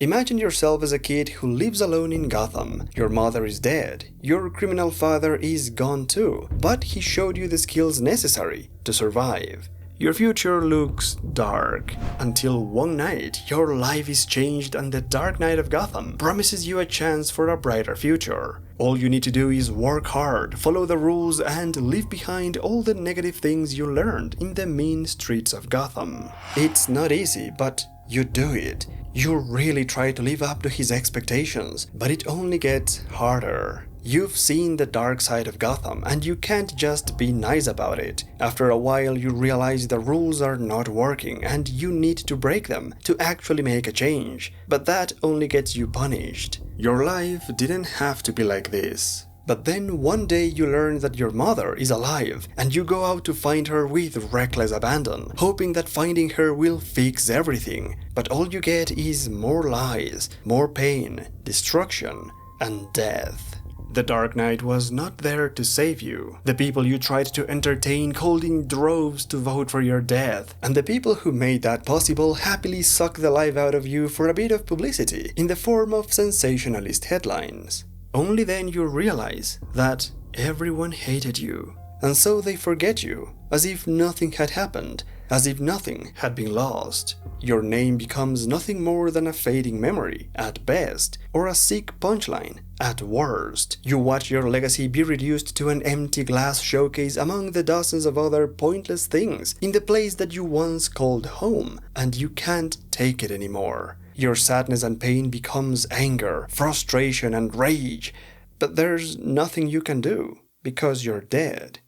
Imagine yourself as a kid who lives alone in Gotham. Your mother is dead, your criminal father is gone too, but he showed you the skills necessary to survive. Your future looks dark, until one night your life is changed and the Dark Knight of Gotham promises you a chance for a brighter future. All you need to do is work hard, follow the rules, and leave behind all the negative things you learned in the mean streets of Gotham. It's not easy, but you do it. You really try to live up to his expectations, but it only gets harder. You've seen the dark side of Gotham, and you can't just be nice about it. After a while, you realize the rules are not working, and you need to break them to actually make a change. But that only gets you punished. Your life didn't have to be like this. But then one day you learn that your mother is alive, and you go out to find her with reckless abandon, hoping that finding her will fix everything. But all you get is more lies, more pain, destruction, and death. The Dark Knight was not there to save you. The people you tried to entertain called in droves to vote for your death, and the people who made that possible happily suck the life out of you for a bit of publicity in the form of sensationalist headlines. Only then you realize that everyone hated you, and so they forget you, as if nothing had happened, as if nothing had been lost. Your name becomes nothing more than a fading memory, at best, or a sick punchline, at worst. You watch your legacy be reduced to an empty glass showcase among the dozens of other pointless things in the place that you once called home, and you can't take it anymore. Your sadness and pain becomes anger, frustration, and rage, but there's nothing you can do, because you're dead.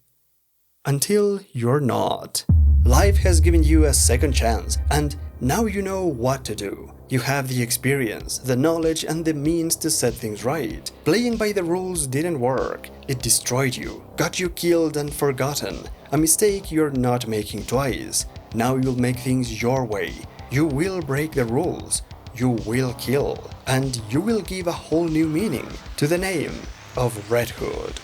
Until you're not. Life has given you a second chance, and now you know what to do. You have the experience, the knowledge, and the means to set things right. Playing by the rules didn't work. It destroyed you, got you killed and forgotten. A mistake you're not making twice. Now you'll make things your way. You will break the rules. You will kill. And you will give a whole new meaning to the name of Red Hood.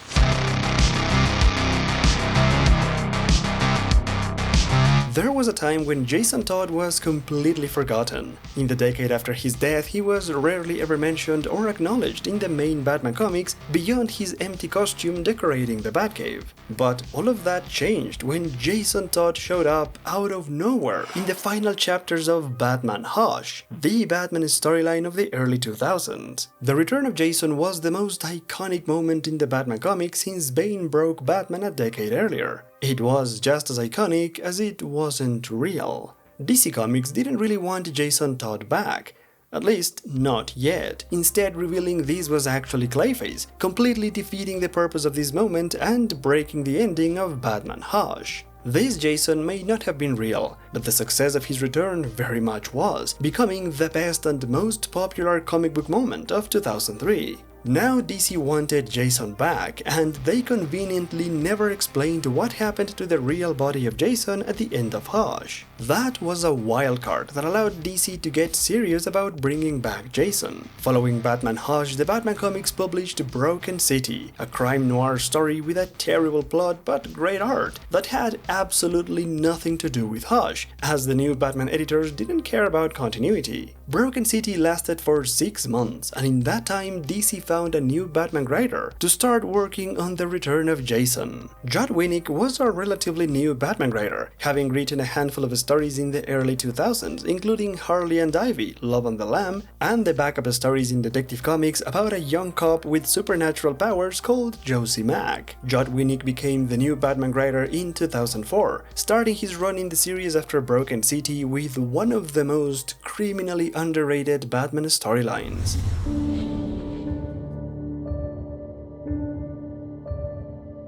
There was a time when Jason Todd was completely forgotten. In the decade after his death, he was rarely ever mentioned or acknowledged in the main Batman comics beyond his empty costume decorating the Batcave. But all of that changed when Jason Todd showed up out of nowhere in the final chapters of Batman Hush, the Batman storyline of the early 2000s. The return of Jason was the most iconic moment in the Batman comics since Bane broke Batman a decade earlier. It was just as iconic as it wasn't real. DC Comics didn't really want Jason Todd back, at least not yet, instead revealing this was actually Clayface, completely defeating the purpose of this moment and breaking the ending of Batman Hush. This Jason may not have been real, but the success of his return very much was, becoming the best and most popular comic book moment of 2003. Now DC wanted Jason back, and they conveniently never explained what happened to the real body of Jason at the end of Hush. That was a wildcard that allowed DC to get serious about bringing back Jason. Following Batman Hush, the Batman comics published Broken City, a crime noir story with a terrible plot but great art that had absolutely nothing to do with Hush, as the new Batman editors didn't care about continuity. Broken City lasted for 6 months, and in that time DC found a new Batman writer to start working on the return of Jason. Judd Winnick was a relatively new Batman writer, having written a handful of stories in the early 2000s, including Harley and Ivy, Love on the Lamb, and the backup stories in Detective Comics about a young cop with supernatural powers called Josie Mack. Judd Winnick became the new Batman writer in 2004, starting his run in the series after Broken City with one of the most criminally underrated Batman storylines.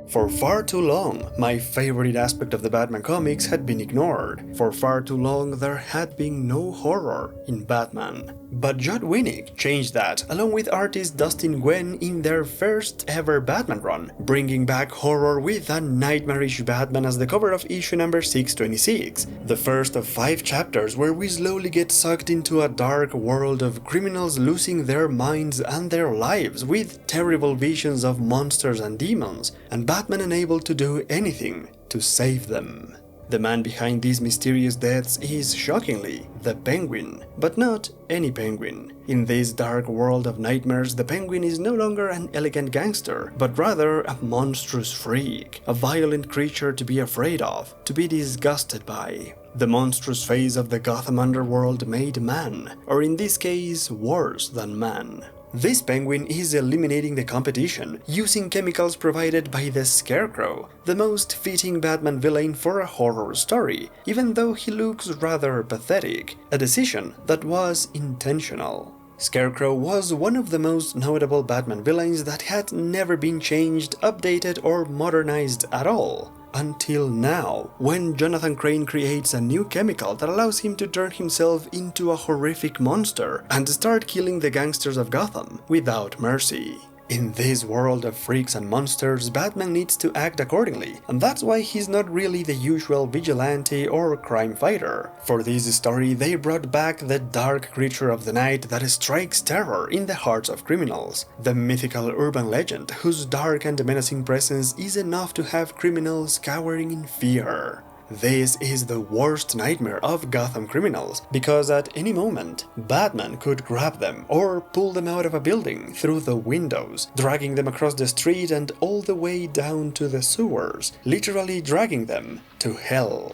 For far too long, my favorite aspect of the Batman comics had been ignored. For far too long, there had been no horror in Batman. But Judd Winnick changed that, along with artist Dustin Nguyen in their first ever Batman run, bringing back horror with a nightmarish Batman as the cover of issue number 626, the first of 5 chapters where we slowly get sucked into a dark world of criminals losing their minds and their lives with terrible visions of monsters and demons, and Batman unable to do anything to save them. The man behind these mysterious deaths is, shockingly, the Penguin. But not any penguin. In this dark world of nightmares, the Penguin is no longer an elegant gangster, but rather a monstrous freak, a violent creature to be afraid of, to be disgusted by. The monstrous face of the Gotham underworld made man, or in this case, worse than man. This Penguin is eliminating the competition, using chemicals provided by the Scarecrow, the most fitting Batman villain for a horror story, even though he looks rather pathetic, a decision that was intentional. Scarecrow was one of the most notable Batman villains that had never been changed, updated, or modernized at all. Until now, when Jonathan Crane creates a new chemical that allows him to turn himself into a horrific monster and start killing the gangsters of Gotham without mercy. In this world of freaks and monsters, Batman needs to act accordingly, and that's why he's not really the usual vigilante or crime fighter. For this story, they brought back the dark creature of the night that strikes terror in the hearts of criminals, the mythical urban legend whose dark and menacing presence is enough to have criminals cowering in fear. This is the worst nightmare of Gotham criminals, because at any moment, Batman could grab them or pull them out of a building through the windows, dragging them across the street and all the way down to the sewers, literally dragging them to hell.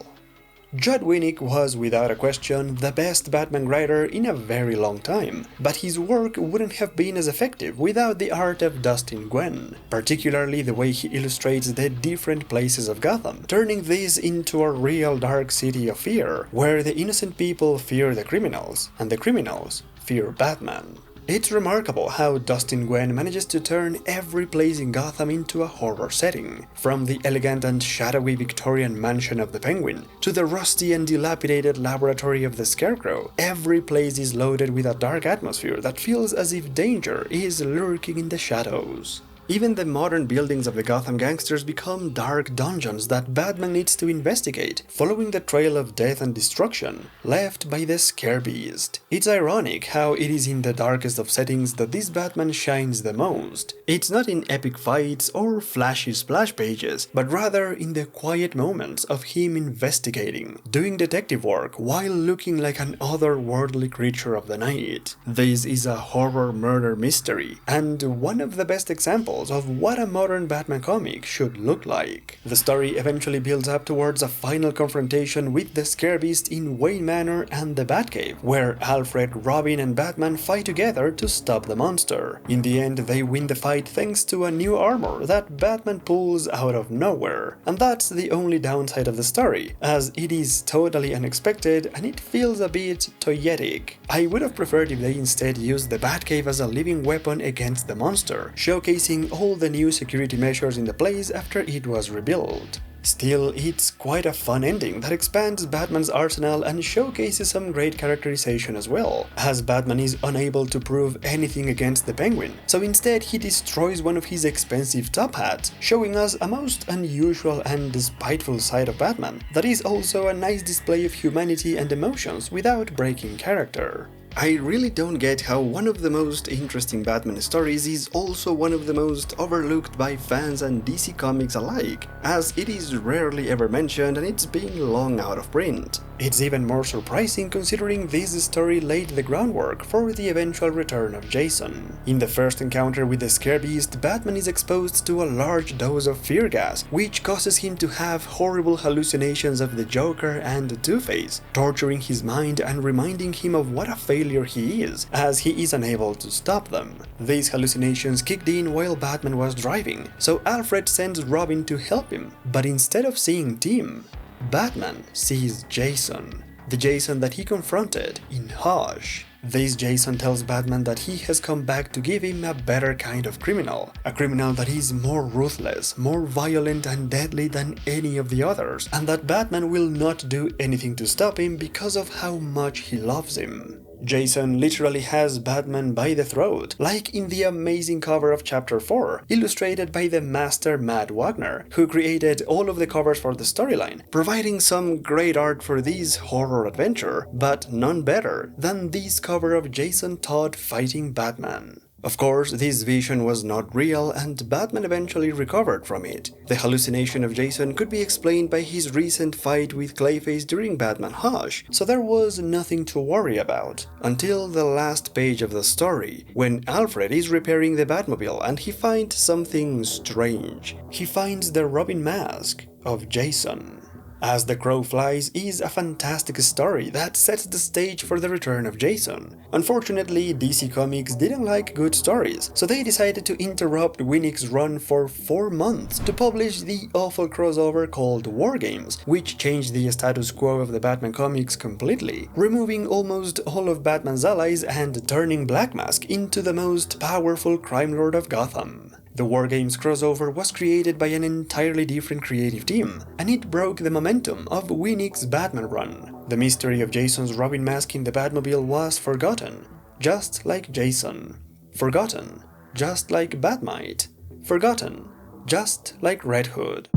Judd Winnick was without a question the best Batman writer in a very long time, but his work wouldn't have been as effective without the art of Dustin Nguyen, particularly the way he illustrates the different places of Gotham, turning this into a real dark city of fear, where the innocent people fear the criminals, and the criminals fear Batman. It's remarkable how Dustin Nguyen manages to turn every place in Gotham into a horror setting, from the elegant and shadowy Victorian mansion of the Penguin to the rusty and dilapidated laboratory of the Scarecrow. Every place is loaded with a dark atmosphere that feels as if danger is lurking in the shadows. Even the modern buildings of the Gotham gangsters become dark dungeons that Batman needs to investigate, following the trail of death and destruction left by the Scarebeast. It's ironic how it is in the darkest of settings that this Batman shines the most. It's not in epic fights or flashy splash pages, but rather in the quiet moments of him investigating, doing detective work while looking like an otherworldly creature of the night. This is a horror murder mystery, and one of the best examples of what a modern Batman comic should look like. The story eventually builds up towards a final confrontation with the Scarebeast in Wayne Manor and the Batcave, where Alfred, Robin, and Batman fight together to stop the monster. In the end, they win the fight thanks to a new armor that Batman pulls out of nowhere. And that's the only downside of the story, as it is totally unexpected and it feels a bit toyetic. I would have preferred if they instead used the Batcave as a living weapon against the monster, showcasing all the new security measures in the place after it was rebuilt. Still, it's quite a fun ending that expands Batman's arsenal and showcases some great characterization as well, as Batman is unable to prove anything against the Penguin, so instead he destroys one of his expensive top hats, showing us a most unusual and spiteful side of Batman that is also a nice display of humanity and emotions without breaking character. I really don't get how one of the most interesting Batman stories is also one of the most overlooked by fans and DC Comics alike, as it is rarely ever mentioned and it's been long out of print. It's even more surprising considering this story laid the groundwork for the eventual return of Jason. In the first encounter with the Scarebeast, Batman is exposed to a large dose of fear gas, which causes him to have horrible hallucinations of the Joker and Two-Face, torturing his mind and reminding him of what a failure he is, as he is unable to stop them. These hallucinations kicked in while Batman was driving, so Alfred sends Robin to help him, but instead of seeing Tim, Batman sees Jason, the Jason that he confronted in Hush. This Jason tells Batman that he has come back to give him a better kind of criminal, a criminal that is more ruthless, more violent and deadly than any of the others, and that Batman will not do anything to stop him because of how much he loves him. Jason literally has Batman by the throat, like in the amazing cover of Chapter 4, illustrated by the master Matt Wagner, who created all of the covers for the storyline, providing some great art for this horror adventure, but none better than this cover of Jason Todd fighting Batman. Of course, this vision was not real and Batman eventually recovered from it. The hallucination of Jason could be explained by his recent fight with Clayface during Batman Hush, so there was nothing to worry about. Until the last page of the story, when Alfred is repairing the Batmobile and he finds something strange. He finds the Robin mask of Jason. As the Crow Flies is a fantastic story that sets the stage for the return of Jason. Unfortunately, DC Comics didn't like good stories, so they decided to interrupt Winnick's run for 4 months to publish the awful crossover called War Games, which changed the status quo of the Batman comics completely, removing almost all of Batman's allies and turning Black Mask into the most powerful crime lord of Gotham. The War Games crossover was created by an entirely different creative team, and it broke the momentum of Winnick's Batman run. The mystery of Jason's Robin mask in the Batmobile was forgotten, just like Jason. Forgotten, just like Batmite. Forgotten, just like Red Hood.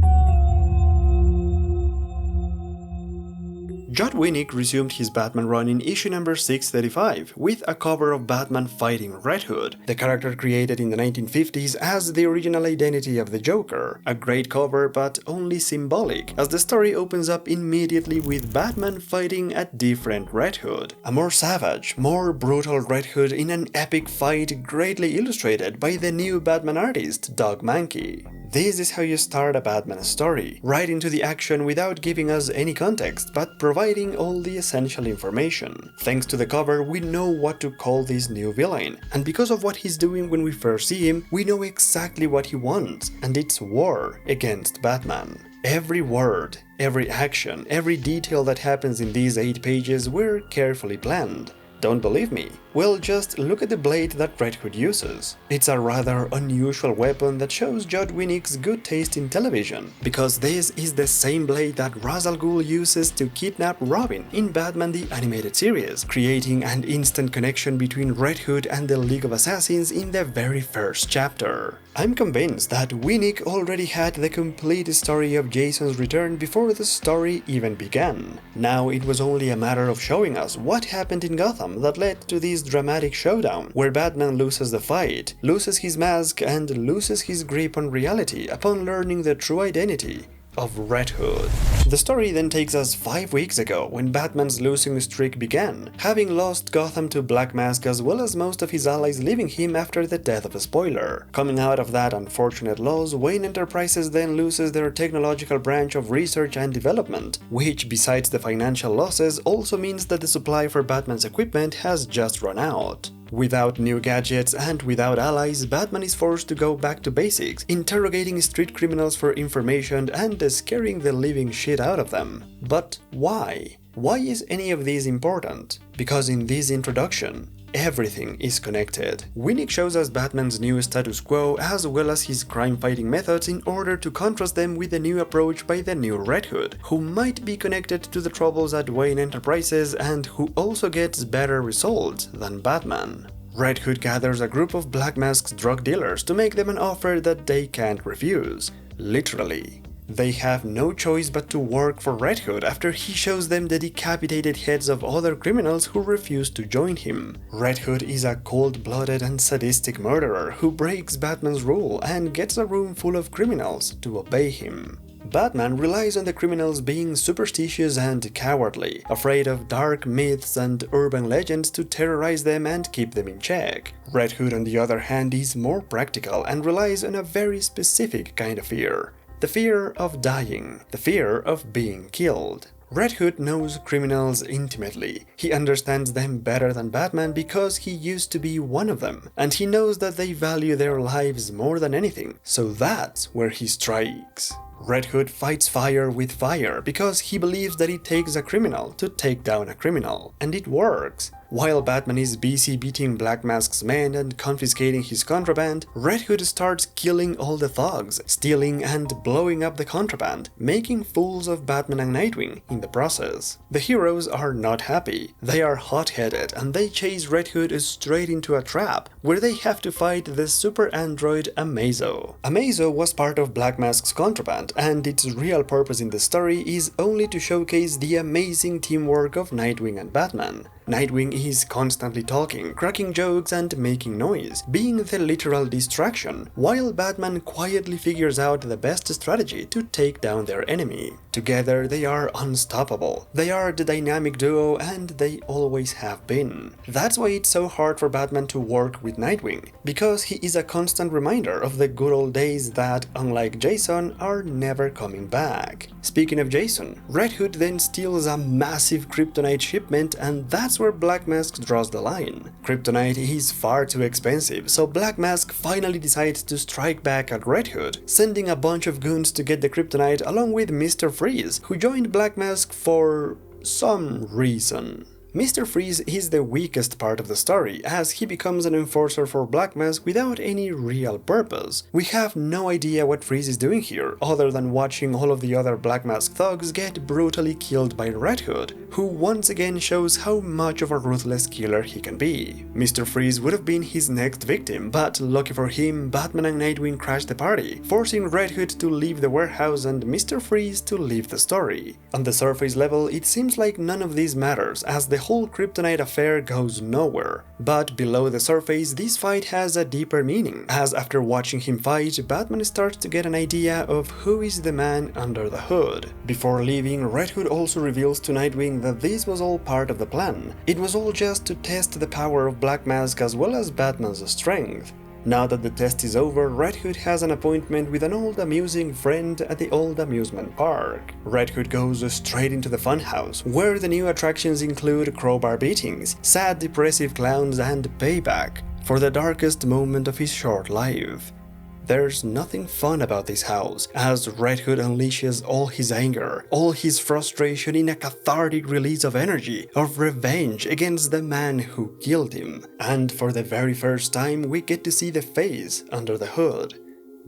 Judd Winnick resumed his Batman run in issue number 635 with a cover of Batman fighting Red Hood, the character created in the 1950s as the original identity of the Joker. A great cover, but only symbolic, as the story opens up immediately with Batman fighting a different Red Hood. A more savage, more brutal Red Hood in an epic fight greatly illustrated by the new Batman artist, Doug Mankey. This is how you start a Batman story, right into the action without giving us any context, but providing all the essential information. Thanks to the cover, we know what to call this new villain, and because of what he's doing when we first see him, we know exactly what he wants, and it's war against Batman. Every word, every action, every detail that happens in these 8 pages were carefully planned. Don't believe me? Well, just look at the blade that Red Hood uses. It's a rather unusual weapon that shows Judd Winnick's good taste in television, because this is the same blade that Ra's al Ghul uses to kidnap Robin in Batman the Animated Series, creating an instant connection between Red Hood and the League of Assassins in the very first chapter. I'm convinced that Winnick already had the complete story of Jason's return before the story even began. Now it was only a matter of showing us what happened in Gotham that led to this dramatic showdown, where Batman loses the fight, loses his mask, and loses his grip on reality upon learning the true identity of Red Hood. The story then takes us 5 weeks ago, when Batman's losing streak began, having lost Gotham to Black Mask as well as most of his allies leaving him after the death of a spoiler. Coming out of that unfortunate loss, Wayne Enterprises then loses their technological branch of research and development, which besides the financial losses also means that the supply for Batman's equipment has just run out. Without new gadgets and without allies, Batman is forced to go back to basics, interrogating street criminals for information and scaring the living shit out of them. But why? Why is any of this important? Because in this introduction, everything is connected. Winnick shows us Batman's new status quo as well as his crime-fighting methods in order to contrast them with the new approach by the new Red Hood, who might be connected to the troubles at Wayne Enterprises and who also gets better results than Batman. Red Hood gathers a group of Black Mask's drug dealers to make them an offer that they can't refuse. Literally. They have no choice but to work for Red Hood after he shows them the decapitated heads of other criminals who refuse to join him. Red Hood is a cold-blooded and sadistic murderer who breaks Batman's rule and gets a room full of criminals to obey him. Batman relies on the criminals being superstitious and cowardly, afraid of dark myths and urban legends to terrorize them and keep them in check. Red Hood, on the other hand, is more practical and relies on a very specific kind of fear. The fear of dying, the fear of being killed. Red Hood knows criminals intimately. He understands them better than Batman because he used to be one of them, and he knows that they value their lives more than anything, so that's where he strikes. Red Hood fights fire with fire because he believes that it takes a criminal to take down a criminal, and it works. While Batman is busy beating Black Mask's men and confiscating his contraband, Red Hood starts killing all the thugs, stealing and blowing up the contraband, making fools of Batman and Nightwing in the process. The heroes are not happy. They are hot-headed and they chase Red Hood straight into a trap, where they have to fight the super android Amazo. Amazo was part of Black Mask's contraband, and its real purpose in the story is only to showcase the amazing teamwork of Nightwing and Batman. Nightwing is constantly talking, cracking jokes and making noise, being the literal distraction, while Batman quietly figures out the best strategy to take down their enemy. Together they are unstoppable. They are the dynamic duo and they always have been. That's why it's so hard for Batman to work with Nightwing, because he is a constant reminder of the good old days that, unlike Jason, are never coming back. Speaking of Jason, Red Hood then steals a massive kryptonite shipment, and that's where Black Mask draws the line. Kryptonite is far too expensive, so Black Mask finally decides to strike back at Red Hood, sending a bunch of goons to get the kryptonite along with Mr. Freeze, who joined Black Mask for some reason. Mr. Freeze is the weakest part of the story, as he becomes an enforcer for Black Mask without any real purpose. We have no idea what Freeze is doing here, other than watching all of the other Black Mask thugs get brutally killed by Red Hood, who once again shows how much of a ruthless killer he can be. Mr. Freeze would have been his next victim, but lucky for him, Batman and Nightwing crash the party, forcing Red Hood to leave the warehouse and Mr. Freeze to leave the story. On the surface level, it seems like none of this matters, as the whole kryptonite affair goes nowhere. But below the surface, this fight has a deeper meaning, as after watching him fight, Batman starts to get an idea of who is the man under the hood. Before leaving, Red Hood also reveals to Nightwing that this was all part of the plan. It was all just to test the power of Black Mask as well as Batman's strength. Now that the test is over, Red Hood has an appointment with an old amusing friend at the old amusement park. Red Hood goes straight into the funhouse, where the new attractions include crowbar beatings, sad depressive clowns, and payback for the darkest moment of his short life. There's nothing fun about this house, as Red Hood unleashes all his anger, all his frustration in a cathartic release of energy, of revenge against the man who killed him. And for the very first time, we get to see the face under the hood.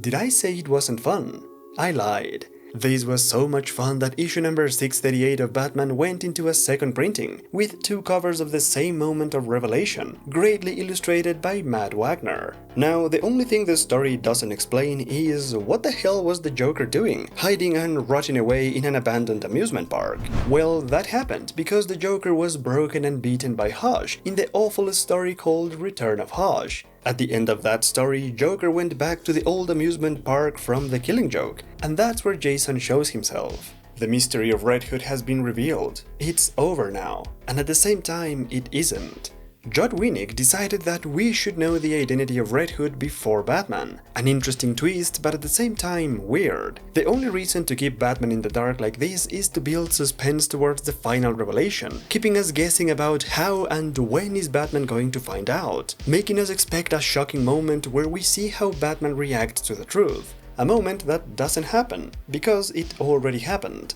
Did I say it wasn't fun? I lied. This was so much fun that issue number 638 of Batman went into a second printing, with 2 covers of the same moment of revelation, greatly illustrated by Matt Wagner. Now, the only thing this story doesn't explain is what the hell was the Joker doing, hiding and rotting away in an abandoned amusement park? Well, that happened because the Joker was broken and beaten by Hush in the awful story called Return of Hush. At the end of that story, Joker went back to the old amusement park from the Killing Joke, and that's where Jason shows himself. The mystery of Red Hood has been revealed. It's over now, and at the same time, it isn't. Judd Winnick decided that we should know the identity of Red Hood before Batman. An interesting twist, but at the same time weird. The only reason to keep Batman in the dark like this is to build suspense towards the final revelation, keeping us guessing about how and when is Batman going to find out, making us expect a shocking moment where we see how Batman reacts to the truth. A moment that doesn't happen, because it already happened.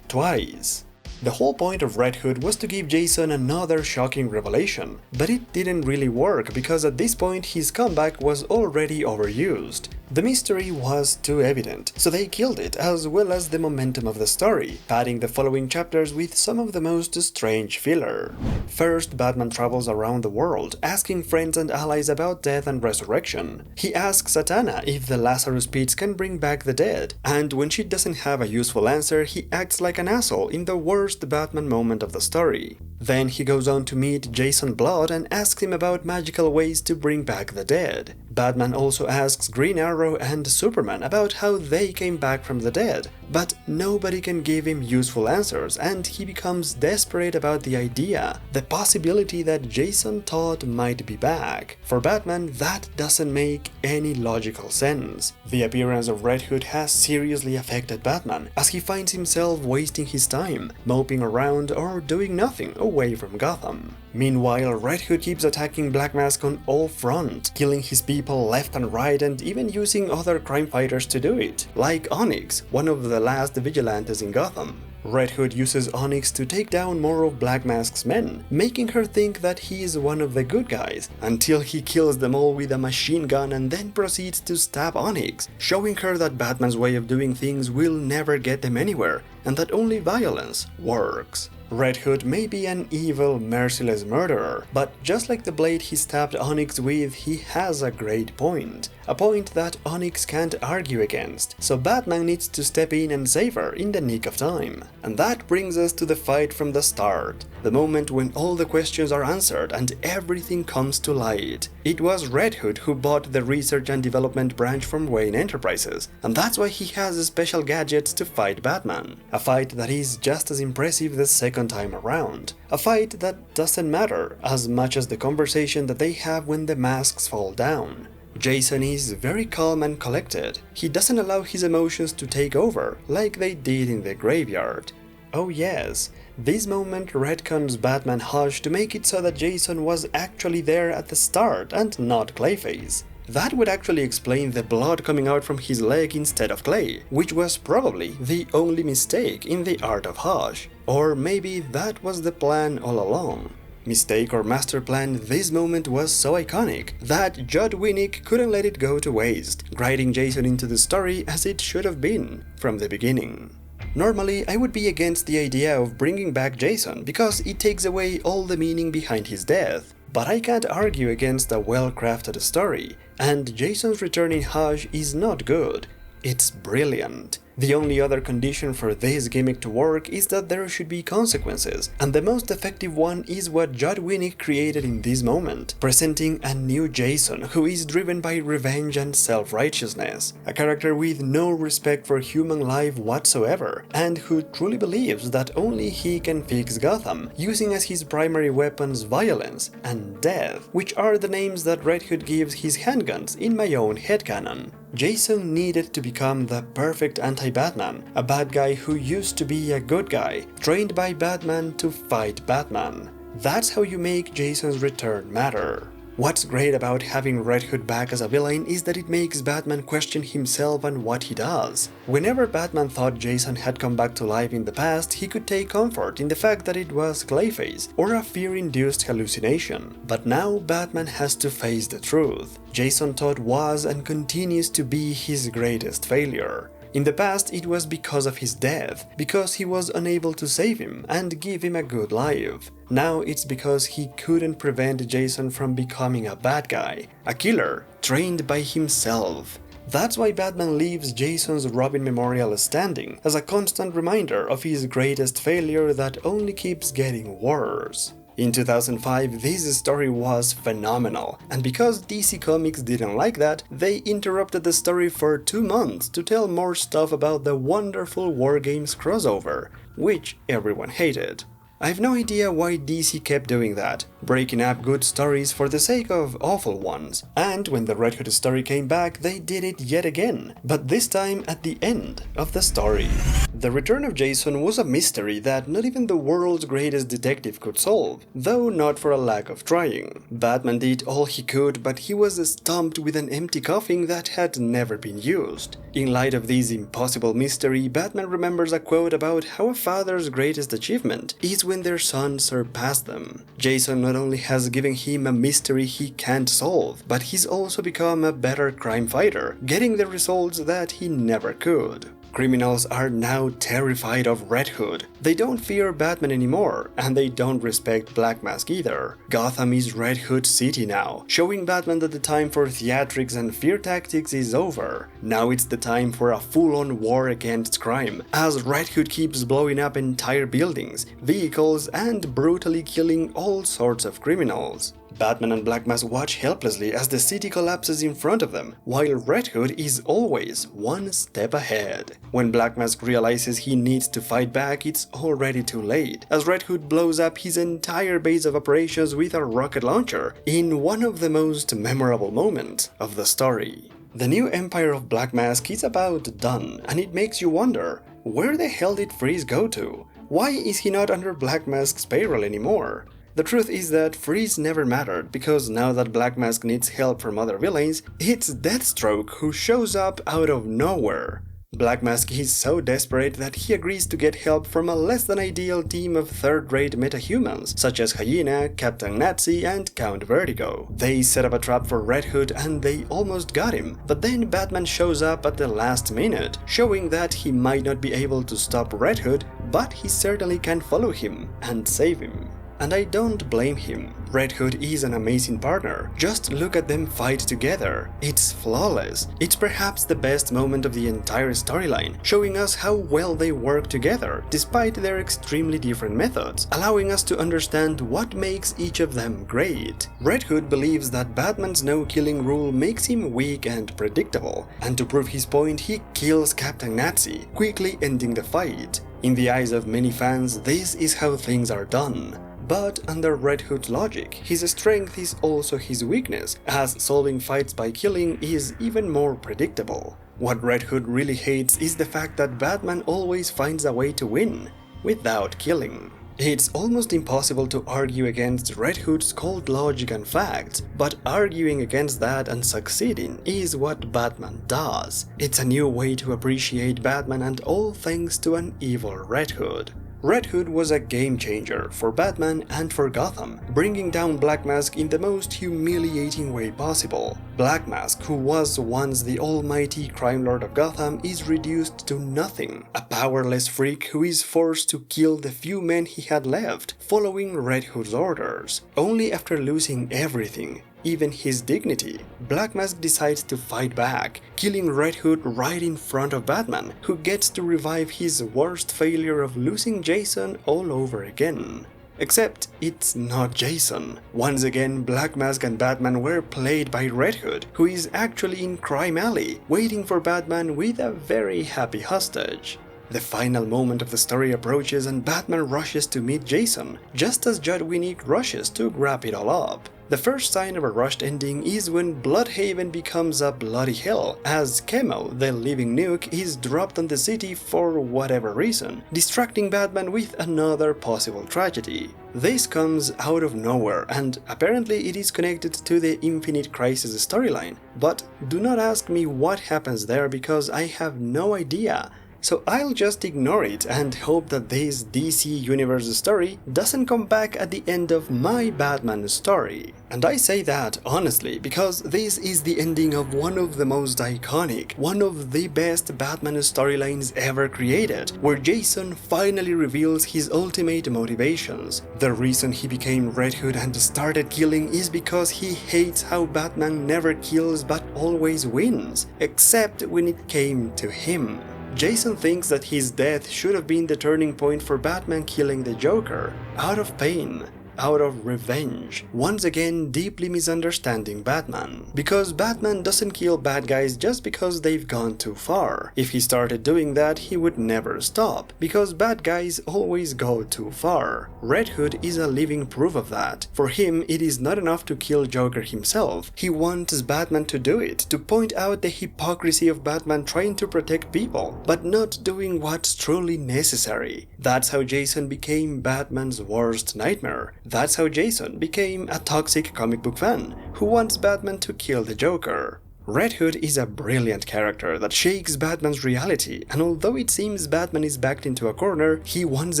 Twice. The whole point of Red Hood was to give Jason another shocking revelation, but it didn't really work because at this point his comeback was already overused. The mystery was too evident, so they killed it as well as the momentum of the story, padding the following chapters with some of the most strange filler. First, Batman travels around the world, asking friends and allies about death and resurrection. He asks Satana if the Lazarus Pits can bring back the dead, and when she doesn't have a useful answer, he acts like an asshole in the worst Batman moment of the story. Then he goes on to meet Jason Blood and asks him about magical ways to bring back the dead. Batman also asks Green Arrow and Superman about how they came back from the dead, but nobody can give him useful answers, and he becomes desperate about the idea, the possibility that Jason Todd might be back. For Batman, that doesn't make any logical sense. The appearance of Red Hood has seriously affected Batman, as he finds himself wasting his time, moping around or doing nothing away from Gotham. Meanwhile, Red Hood keeps attacking Black Mask on all fronts, killing his people left and right and even using other crime fighters to do it, like Onyx, one of the last vigilantes in Gotham. Red Hood uses Onyx to take down more of Black Mask's men, making her think that he is one of the good guys, until he kills them all with a machine gun and then proceeds to stab Onyx, showing her that Batman's way of doing things will never get them anywhere, and that only violence works. Red Hood may be an evil, merciless murderer, but just like the blade he stabbed Onyx with, he has a great point. A point that Onyx can't argue against, so Batman needs to step in and save her in the nick of time. And that brings us to the fight from the start, the moment when all the questions are answered and everything comes to light. It was Red Hood who bought the research and development branch from Wayne Enterprises, and that's why he has special gadgets to fight Batman. A fight that is just as impressive the second time around. A fight that doesn't matter as much as the conversation that they have when the masks fall down. Jason is very calm and collected. He doesn't allow his emotions to take over, like they did in the graveyard. Oh yes, this moment retcons Batman Hush to make it so that Jason was actually there at the start and not Clayface. That would actually explain the blood coming out from his leg instead of clay, which was probably the only mistake in the art of Hush. Or maybe that was the plan all along. Mistake or master plan, this moment was so iconic that Judd Winnick couldn't let it go to waste, writing Jason into the story as it should have been from the beginning. Normally, I would be against the idea of bringing back Jason because it takes away all the meaning behind his death, but I can't argue against a well-crafted story, and Jason's return in Hush is not good, it's brilliant. The only other condition for this gimmick to work is that there should be consequences, and the most effective one is what Judd Winnick created in this moment, presenting a new Jason who is driven by revenge and self-righteousness, a character with no respect for human life whatsoever, and who truly believes that only he can fix Gotham, using as his primary weapons violence and death, which are the names that Red Hood gives his handguns in my own headcanon. Jason needed to become the perfect anti-Batman, a bad guy who used to be a good guy, trained by Batman to fight Batman. That's how you make Jason's return matter. What's great about having Red Hood back as a villain is that it makes Batman question himself and what he does. Whenever Batman thought Jason had come back to life in the past, he could take comfort in the fact that it was Clayface, or a fear-induced hallucination. But now Batman has to face the truth. Jason Todd was and continues to be his greatest failure. In the past, it was because of his death, because he was unable to save him and give him a good life. Now it's because he couldn't prevent Jason from becoming a bad guy, a killer, trained by himself. That's why Batman leaves Jason's Robin Memorial standing, as a constant reminder of his greatest failure that only keeps getting worse. In 2005, this story was phenomenal, and because DC Comics didn't like that, they interrupted the story for 2 months to tell more stuff about the wonderful War Games crossover, which everyone hated. I have no idea why DC kept doing that, breaking up good stories for the sake of awful ones. And when the Red Hood story came back, they did it yet again, but this time at the end of the story. The return of Jason was a mystery that not even the world's greatest detective could solve, though not for a lack of trying. Batman did all he could, but he was stumped with an empty coffin that had never been used. In light of this impossible mystery, Batman remembers a quote about how a father's greatest achievement is when their son surpassed them. Jason not only has given him a mystery he can't solve, but he's also become a better crime fighter, getting the results that he never could. Criminals are now terrified of Red Hood. They don't fear Batman anymore, and they don't respect Black Mask either. Gotham is Red Hood City now, showing Batman that the time for theatrics and fear tactics is over. Now it's the time for a full-on war against crime, as Red Hood keeps blowing up entire buildings, vehicles, and brutally killing all sorts of criminals. Batman and Black Mask watch helplessly as the city collapses in front of them, while Red Hood is always one step ahead. When Black Mask realizes he needs to fight back, it's already too late, as Red Hood blows up his entire base of operations with a rocket launcher in one of the most memorable moments of the story. The new empire of Black Mask is about done, and it makes you wonder, where the hell did Freeze go to? Why is he not under Black Mask's payroll anymore? The truth is that Freeze never mattered, because now that Black Mask needs help from other villains, it's Deathstroke who shows up out of nowhere. Black Mask is so desperate that he agrees to get help from a less-than-ideal team of third-rate metahumans, such as Hyena, Captain Nazi, and Count Vertigo. They set up a trap for Red Hood and they almost got him, but then Batman shows up at the last minute, showing that he might not be able to stop Red Hood, but he certainly can follow him and save him. And I don't blame him. Red Hood is an amazing partner. Just look at them fight together. It's flawless. It's perhaps the best moment of the entire storyline, showing us how well they work together, despite their extremely different methods, allowing us to understand what makes each of them great. Red Hood believes that Batman's no-killing rule makes him weak and predictable, and to prove his point, he kills Captain Nazi, quickly ending the fight. In the eyes of many fans, this is how things are done. But under Red Hood's logic, his strength is also his weakness, as solving fights by killing is even more predictable. What Red Hood really hates is the fact that Batman always finds a way to win, without killing. It's almost impossible to argue against Red Hood's cold logic and facts, but arguing against that and succeeding is what Batman does. It's a new way to appreciate Batman, and all thanks to an evil Red Hood. Red Hood was a game-changer for Batman and for Gotham, bringing down Black Mask in the most humiliating way possible. Black Mask, who was once the almighty crime lord of Gotham, is reduced to nothing, a powerless freak who is forced to kill the few men he had left, following Red Hood's orders. Only after losing everything, even his dignity, Black Mask decides to fight back, killing Red Hood right in front of Batman, who gets to revive his worst failure of losing Jason all over again. Except it's not Jason. Once again, Black Mask and Batman were played by Red Hood, who is actually in Crime Alley, waiting for Batman with a very happy hostage. The final moment of the story approaches and Batman rushes to meet Jason, just as Judd Winnick rushes to wrap it all up. The first sign of a rushed ending is when Bloodhaven becomes a bloody hell, as Chemo, the living nuke, is dropped on the city for whatever reason, distracting Batman with another possible tragedy. This comes out of nowhere, and apparently it is connected to the Infinite Crisis storyline, but do not ask me what happens there because I have no idea. So I'll just ignore it and hope that this DC Universe story doesn't come back at the end of my Batman story. And I say that honestly because this is the ending of one of the most iconic, one of the best Batman storylines ever created, where Jason finally reveals his ultimate motivations. The reason he became Red Hood and started killing is because he hates how Batman never kills but always wins, except when it came to him. Jason thinks that his death should have been the turning point for Batman killing the Joker, out of pain, out of revenge, once again deeply misunderstanding Batman. Because Batman doesn't kill bad guys just because they've gone too far. If he started doing that, he would never stop, because bad guys always go too far. Red Hood is a living proof of that. For him, it is not enough to kill Joker himself. He wants Batman to do it, to point out the hypocrisy of Batman trying to protect people, but not doing what's truly necessary. That's how Jason became Batman's worst nightmare. That's how Jason became a toxic comic book fan who wants Batman to kill the Joker. Red Hood is a brilliant character that shakes Batman's reality, and although it seems Batman is backed into a corner, he once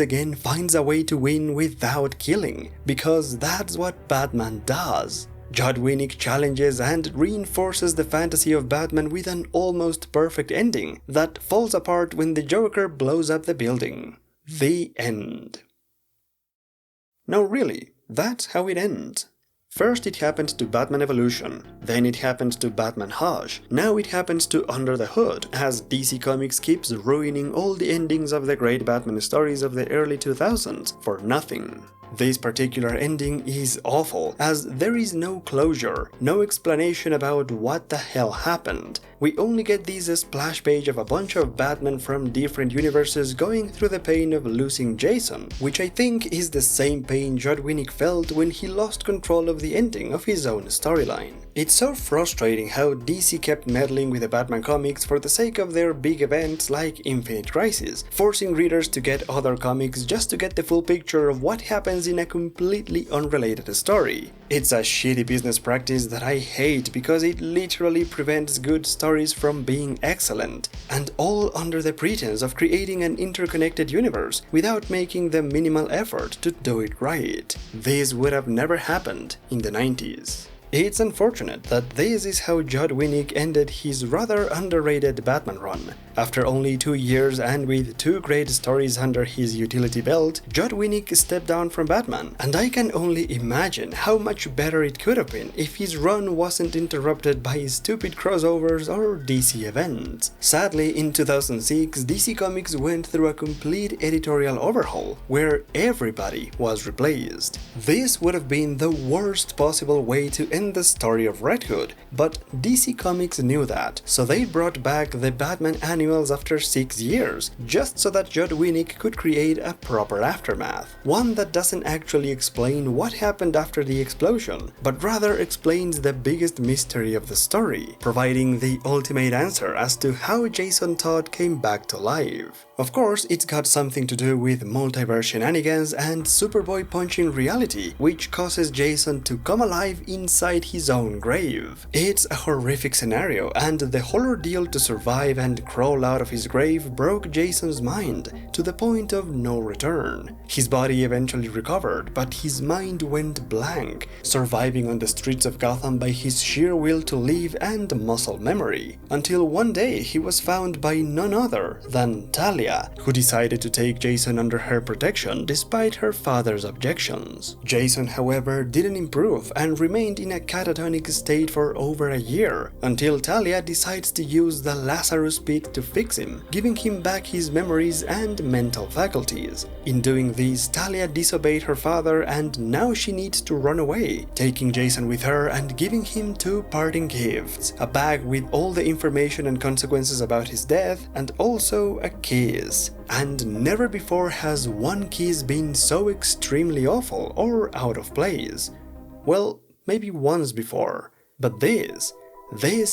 again finds a way to win without killing, because that's what Batman does. Judd Winnick challenges and reinforces the fantasy of Batman with an almost perfect ending that falls apart when the Joker blows up the building. The end. No, really, that's how it ends. First it happened to Batman Evolution, then it happened to Batman Hush, now it happens to Under the Hood, as DC Comics keeps ruining all the endings of the great Batman stories of the early 2000s for nothing. This particular ending is awful, as there is no closure, no explanation about what the hell happened. We only get this splash page of a bunch of Batman from different universes going through the pain of losing Jason, which I think is the same pain Judd Winnick felt when he lost control of the ending of his own storyline. It's so frustrating how DC kept meddling with the Batman comics for the sake of their big events like Infinite Crisis, forcing readers to get other comics just to get the full picture of what happens in a completely unrelated story. It's a shitty business practice that I hate because it literally prevents good stories from being excellent, and all under the pretense of creating an interconnected universe without making the minimal effort to do it right. This would have never happened in the 90s. It's unfortunate that this is how Todd ended his rather underrated Batman run. After only 2 years and with 2 great stories under his utility belt, Todd stepped down from Batman, and I can only imagine how much better it could have been if his run wasn't interrupted by stupid crossovers or DC events. Sadly, in 2006, DC Comics went through a complete editorial overhaul, where everybody was replaced. This would have been the worst possible way to end the story of Red Hood, but DC Comics knew that, so they brought back the Batman annuals after 6 years, just so that Todd could create a proper aftermath. One that doesn't actually explain what happened after the explosion, but rather explains the biggest mystery of the story, providing the ultimate answer as to how Jason Todd came back to life. Of course, it's got something to do with multiverse shenanigans and Superboy punching reality, which causes Jason to come alive inside his own grave. It's a horrific scenario, and the whole ordeal to survive and crawl out of his grave broke Jason's mind to the point of no return. His body eventually recovered, but his mind went blank, surviving on the streets of Gotham by his sheer will to live and muscle memory, until one day he was found by none other than Talia, who decided to take Jason under her protection despite her father's objections. Jason, however, didn't improve and remained in a catatonic state for over a year, until Talia decides to use the Lazarus Pit to fix him, giving him back his memories and mental faculties. In doing this, Talia disobeyed her father, and now she needs to run away, taking Jason with her and giving him 2 parting gifts: a bag with all the information and consequences about his death, and also a kiss. And never before has one kiss been so extremely awful or out of place. Well, maybe once before, but this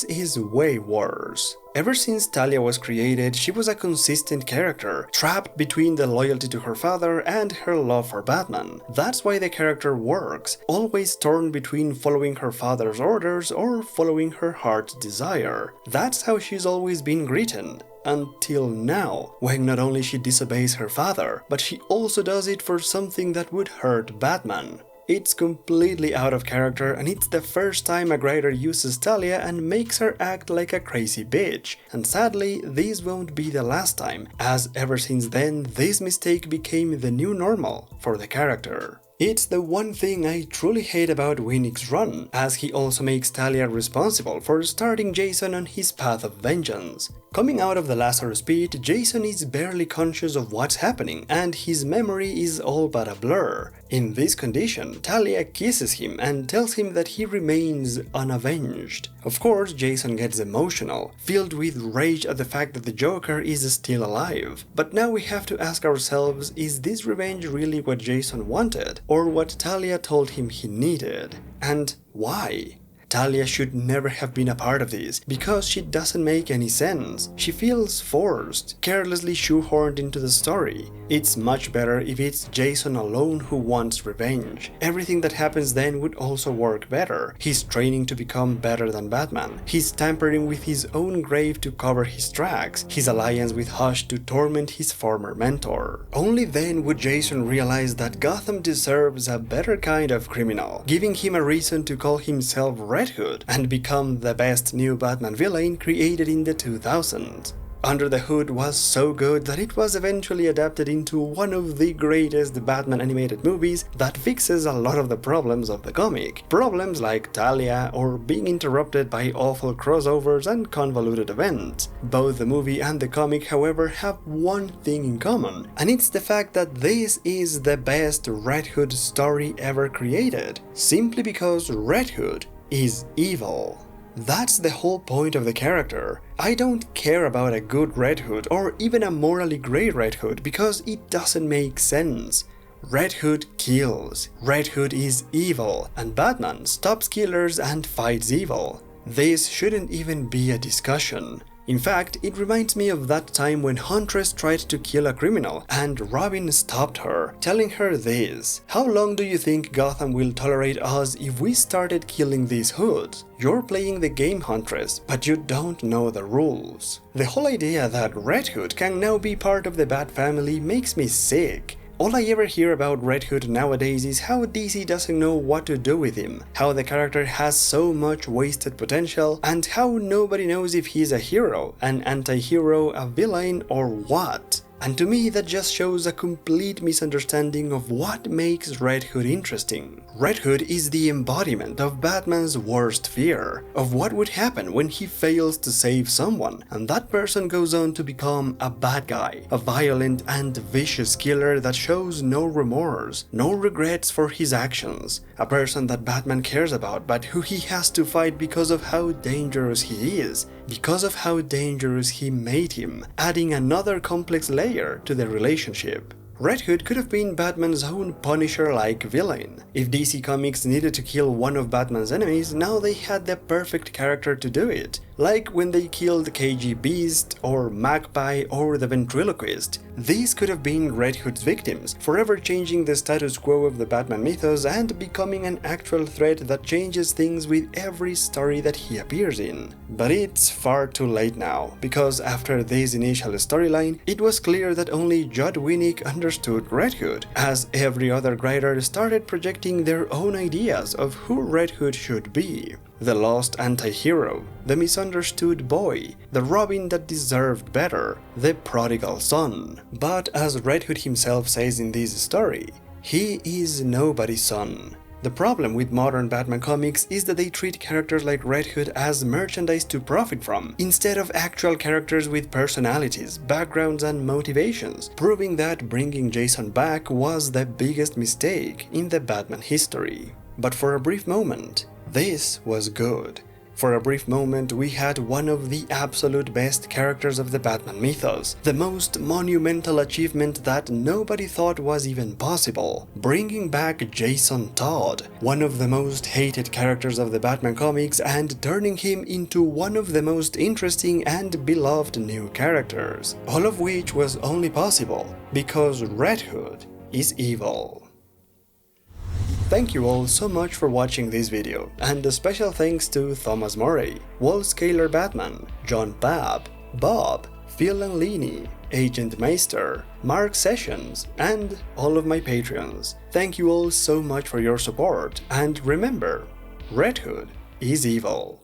is way worse. Ever since Talia was created, she was a consistent character, trapped between the loyalty to her father and her love for Batman. That's why the character works, always torn between following her father's orders or following her heart's desire. That's how she's always been written. Until now, when not only she disobeys her father, but she also does it for something that would hurt Batman. It's completely out of character, and it's the first time a writer uses Talia and makes her act like a crazy bitch. And sadly, this won't be the last time, as ever since then, this mistake became the new normal for the character. It's the one thing I truly hate about Winnick's run, as he also makes Talia responsible for starting Jason on his path of vengeance. Coming out of the Lazarus Pit, Jason is barely conscious of what's happening, and his memory is all but a blur. In this condition, Talia kisses him and tells him that he remains unavenged. Of course, Jason gets emotional, filled with rage at the fact that the Joker is still alive. But now we have to ask ourselves, is this revenge really what Jason wanted, or what Talia told him he needed? And why? Talia should never have been a part of this, because she doesn't make any sense. She feels forced, carelessly shoehorned into the story. It's much better if it's Jason alone who wants revenge. Everything that happens then would also work better. He's training to become better than Batman. He's tampering with his own grave to cover his tracks. His alliance with Hush to torment his former mentor. Only then would Jason realize that Gotham deserves a better kind of criminal, giving him a reason to call himself Red Hood and become the best new Batman villain created in the 2000s. Under the Hood was so good that it was eventually adapted into one of the greatest Batman animated movies that fixes a lot of the problems of the comic. Problems like Talia or being interrupted by awful crossovers and convoluted events. Both the movie and the comic, however, have one thing in common, and it's the fact that this is the best Red Hood story ever created, simply because Red Hood is evil. That's the whole point of the character. I don't care about a good Red Hood or even a morally grey Red Hood because it doesn't make sense. Red Hood kills, Red Hood is evil, and Batman stops killers and fights evil. This shouldn't even be a discussion. In fact, it reminds me of that time when Huntress tried to kill a criminal and Robin stopped her, telling her this: "How long do you think Gotham will tolerate us if we started killing these hoods? You're playing the game, Huntress, but you don't know the rules." The whole idea that Red Hood can now be part of the Bat family makes me sick. All I ever hear about Red Hood nowadays is how DC doesn't know what to do with him, how the character has so much wasted potential, and how nobody knows if he's a hero, an anti-hero, a villain, or what. And to me, that just shows a complete misunderstanding of what makes Red Hood interesting. Red Hood is the embodiment of Batman's worst fear, of what would happen when he fails to save someone, and that person goes on to become a bad guy, a violent and vicious killer that shows no remorse, no regrets for his actions, a person that Batman cares about but who he has to fight because of how dangerous he is, because of how dangerous he made him, adding another complex layer to the relationship. Red Hood could have been Batman's own Punisher-like villain. If DC Comics needed to kill one of Batman's enemies, now they had the perfect character to do it. Like when they killed KG Beast, or Magpie, or the Ventriloquist. These could have been Red Hood's victims, forever changing the status quo of the Batman mythos and becoming an actual threat that changes things with every story that he appears in. But it's far too late now, because after this initial storyline, it was clear that only Judd Winnick understood Red Hood, as every other writer started projecting their own ideas of who Red Hood should be. The lost anti-hero, the misunderstood boy, the Robin that deserved better, the prodigal son. But as Red Hood himself says in this story, he is nobody's son. The problem with modern Batman comics is that they treat characters like Red Hood as merchandise to profit from, instead of actual characters with personalities, backgrounds, and motivations, proving that bringing Jason back was the biggest mistake in the Batman history. But for a brief moment, this was good. For a brief moment, we had one of the absolute best characters of the Batman mythos, the most monumental achievement that nobody thought was even possible, bringing back Jason Todd, one of the most hated characters of the Batman comics, and turning him into one of the most interesting and beloved new characters, all of which was only possible because Red Hood is evil. Thank you all so much for watching this video, and a special thanks to Thomas Murray, Wall-Scaler Batman, John Babb, Bob, Phil and Leany, Agent Meister, Mark Sessions, and all of my Patreons. Thank you all so much for your support, and remember, Red Hood is evil.